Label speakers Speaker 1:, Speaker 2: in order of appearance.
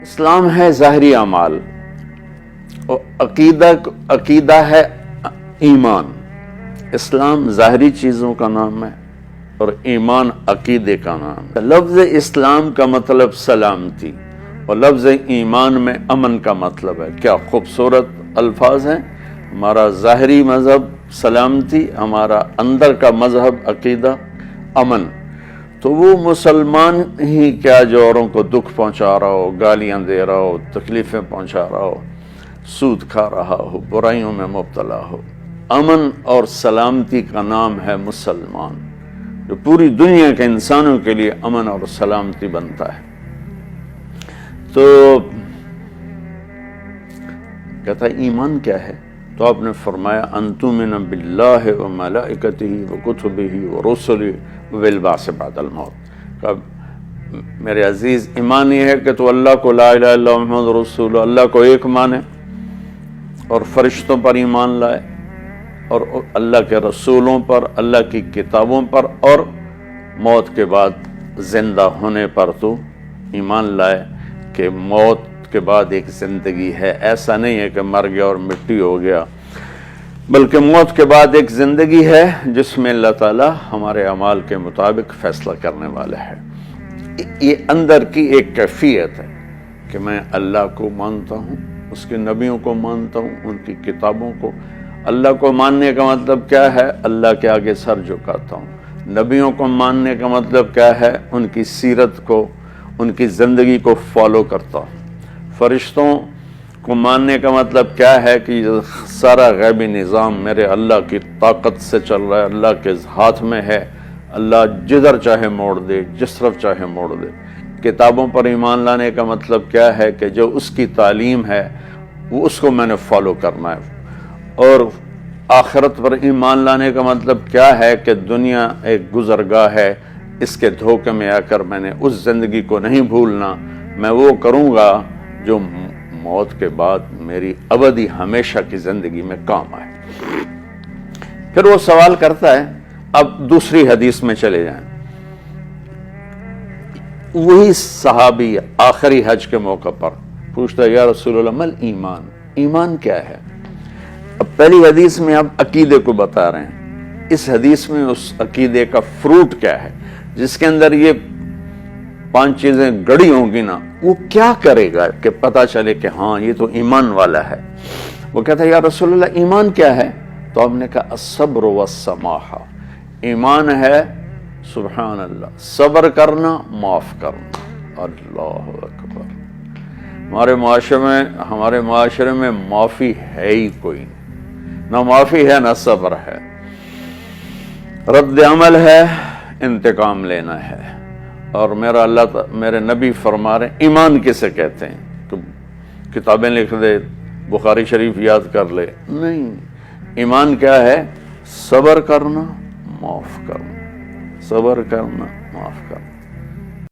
Speaker 1: اسلام ہے ظاہری اعمال اور عقیدہ ہے ایمان۔ اسلام ظاہری چیزوں کا نام ہے اور ایمان عقیدے کا نام ہے۔ لفظ اسلام کا مطلب سلامتی اور لفظ ایمان میں امن کا مطلب ہے۔ کیا خوبصورت الفاظ ہیں۔ ہمارا ظاہری مذہب سلامتی، ہمارا اندر کا مذہب عقیدہ امن۔ تو وہ مسلمان ہی کیا جو اوروں کو دکھ پہنچا رہا ہو، گالیاں دے رہا ہو، تکلیفیں پہنچا رہا ہو، سود کھا رہا ہو، برائیوں میں مبتلا ہو۔ امن اور سلامتی کا نام ہے مسلمان، جو پوری دنیا کے انسانوں کے لیے امن اور سلامتی بنتا ہے۔ تو کہتا ہے ایمان کیا ہے؟ تو آپ نے فرمایا ان تؤمن باللہ وملائکتہ وکتبہ ورسلہ والبعث بعد الموت۔ میرے عزیز، ایمان یہ ہے کہ تو اللہ کو لا الہ الا اللہ محمد رسول اللہ کو ایک مانے اور فرشتوں پر ایمان لائے اور اللہ کے رسولوں پر، اللہ کی کتابوں پر اور موت کے بعد زندہ ہونے پر تو ایمان لائے کہ موت کے بعد ایک زندگی ہے۔ ایسا نہیں ہے کہ مر گیا اور مٹی ہو گیا، بلکہ موت کے بعد ایک زندگی ہے جس میں اللہ تعالی ہمارے اعمال کے مطابق فیصلہ کرنے والا ہے۔ یہ اندر کی ایک کیفیت ہے کہ میں اللہ کو مانتا ہوں، اس کے نبیوں کو مانتا ہوں، ان کی کتابوں کو۔ اللہ کو ماننے کا مطلب کیا ہے؟ اللہ کے آگے سر جھکاتا ہوں۔ نبیوں کو ماننے کا مطلب کیا ہے؟ ان کی سیرت کو، ان کی زندگی کو فالو کرتا ہوں۔ فرشتوں کو ماننے کا مطلب کیا ہے کہ سارا غیبی نظام میرے اللہ کی طاقت سے چل رہا ہے، اللہ کے ہاتھ میں ہے، اللہ جدھر چاہے موڑ دے، جس طرف چاہے موڑ دے۔ کتابوں پر ایمان لانے کا مطلب کیا ہے کہ جو اس کی تعلیم ہے وہ اس کو میں نے فالو کرنا ہے۔ اور آخرت پر ایمان لانے کا مطلب کیا ہے کہ دنیا ایک گزرگاہ ہے، اس کے دھوکے میں آ کر میں نے اس زندگی کو نہیں بھولنا، میں وہ کروں گا جو موت کے بعد میری ابدی ہمیشہ کی زندگی میں کام آئے۔ پھر وہ سوال کرتا ہے، اب دوسری حدیث میں چلے جائیں۔ وہی صحابی آخری حج کے موقع پر پوچھتا ہے، یا رسول اللہ مل ایمان، ایمان کیا ہے؟ اب پہلی حدیث میں آپ عقیدے کو بتا رہے ہیں، اس حدیث میں اس عقیدے کا فروٹ کیا ہے جس کے اندر یہ 5 چیزیں گڑی ہوں گی نا، وہ کیا کرے گا کہ پتا چلے کہ ہاں یہ تو ایمان والا ہے؟ وہ کہتا ہے یا رسول اللہ ایمان کیا ہے؟ تو آپ نے کہا الصبر والسماحہ، ایمان ہے سبحان اللہ صبر کرنا، معاف کرنا۔ اللہ اکبر۔ ہمارے معاشرے میں معافی ہے ہی کوئی نہیں، نہ معافی ہے نہ صبر ہے، رد عمل ہے، انتقام لینا ہے۔ اور میرے نبی فرما رہے ہیں ایمان کسے کہتے ہیں؟ تو کتابیں لکھ دے، بخاری شریف یاد کر لے، نہیں۔ ایمان کیا ہے؟ صبر کرنا، معاف کرنا، صبر کرنا، معاف کرنا۔